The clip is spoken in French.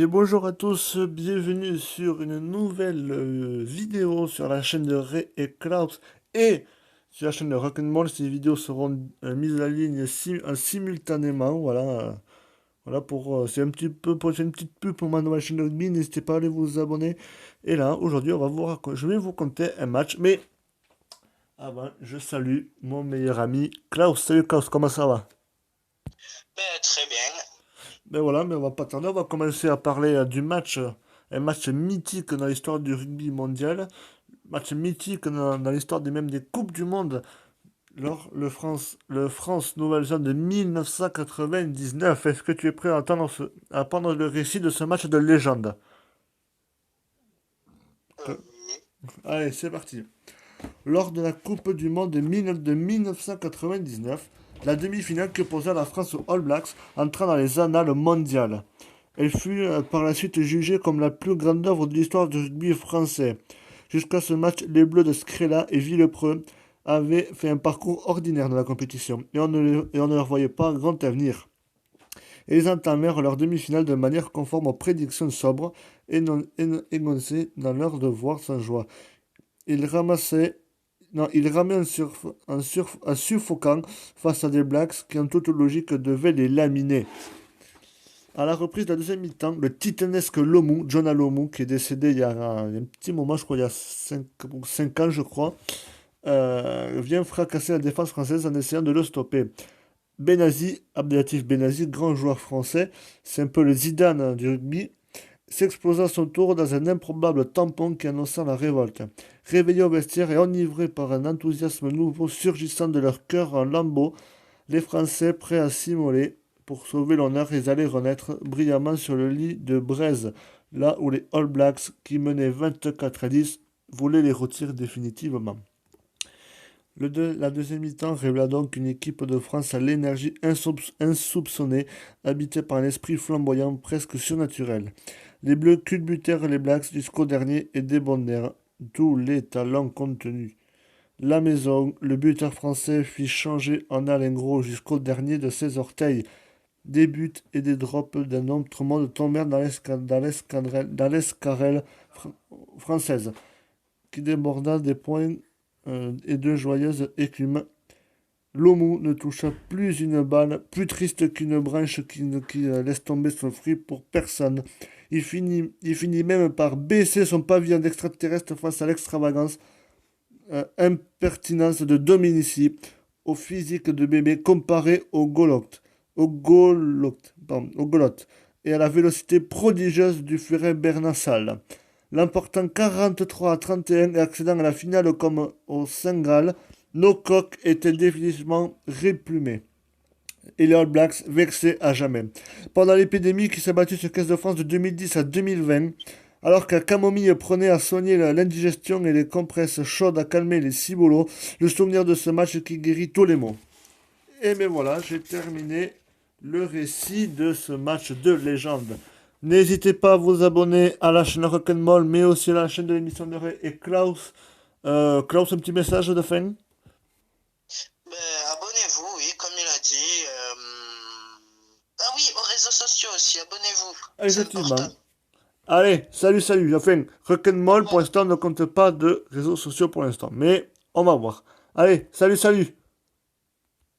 Et bonjour à tous, bienvenue sur une nouvelle vidéo sur la chaîne de Ray et Klaus et sur la chaîne de Rock'n'Ball. Ces vidéos seront mises en ligne simultanément. Voilà, voilà pour c'est un petit peu pour c'est une petite pub pour ma nouvelle chaîne de rugby. N'hésitez pas à aller vous abonner. Et là, aujourd'hui, je vais vous conter un match. Mais avant, je salue mon meilleur ami Klaus. Salut Klaus, comment ça va? Très bien. Ben voilà, mais on va pas tarder, on va commencer à parler du match, un match mythique dans l'histoire du rugby mondial, match mythique dans l'histoire même des Coupes du Monde, lors le France-Nouvelle-Zélande de 1999. Est-ce que tu es prêt à entendre le récit de ce match de légende? Que- Oui. Allez, c'est parti. Lors de la Coupe du Monde de 1999, la demi-finale qui opposa la France aux All Blacks entra dans les annales mondiales. Elle fut par la suite jugée comme la plus grande œuvre de l'histoire du rugby français. Jusqu'à ce match, les Bleus de Scrella et Villepreux avaient fait un parcours ordinaire dans la compétition et on ne leur voyait pas un grand avenir. Et ils entamèrent leur demi-finale de manière conforme aux prédictions sobres et non énoncées dans leur devoir sans joie. Ils ramassaient non, il ramait en suffocant face à des Blacks qui, en toute logique, devaient les laminer. À la reprise de la deuxième mi-temps, le titanesque Lomu, John Alomu, qui est décédé il y a un petit moment, je crois, il y a 5 ans, je crois, vient fracasser la défense française en essayant de le stopper. Benazi, Abdelatif Benazi, grand joueur français, c'est un peu le Zidane du rugby, s'explosa à son tour dans un improbable tampon qui annonça la révolte. Réveillés au vestiaire et enivrés par un enthousiasme nouveau surgissant de leur cœur en lambeaux, les Français, prêts à s'immoler pour sauver l'honneur, ils allaient renaître brillamment sur le lit de braise, là où les All Blacks, qui menaient 24-10, voulaient les retirer définitivement. La deuxième mi-temps révéla donc une équipe de France à l'énergie insoupçonnée, habitée par un esprit flamboyant presque surnaturel. Les Bleus culbutèrent les Blacks jusqu'au dernier et débondèrent, d'où les talents contenus. La maison, le buteur français fit changer en Alain Gros jusqu'au dernier de ses orteils. Des buts et des drops d'un autre monde tombèrent dans l'escarelle française, qui déborda des points et de joyeuses écumes. Lomu ne toucha plus une balle, plus triste qu'une branche qui laisse tomber son fruit pour personne. Il finit même par baisser son pavillon d'extraterrestre face à l'extravagance, impertinence de Dominici, au physique de bébé comparé au Golotte, et à la vélocité prodigieuse du furet Bernassal. L'emportant 43 à 31 et accédant à la finale comme au Sénégal, nos coqs étaient définitivement réplumés. Et les All Blacks vexés à jamais. Pendant l'épidémie qui s'est battue sur Caisse de France de 2010 à 2020, alors que la camomille prenait à soigner l'indigestion et les compresses chaudes à calmer les cibolos, le souvenir de ce match qui guérit tous les maux. Et bien voilà, j'ai terminé le récit de ce match de légende. N'hésitez pas à vous abonner à la chaîne Rock'n'Ball, mais aussi à la chaîne de l'émission de Ray et Klaus. Klaus, un petit message de fin? Abonnez-vous, oui, comme il a dit. Ah oui, aux réseaux sociaux aussi, abonnez-vous. C'est Effectivement. important. Allez, salut, salut. Enfin, Rock'n'Ball, pour Bon, l'instant, ne compte pas de réseaux sociaux pour l'instant. Mais on va voir. Allez, salut, salut.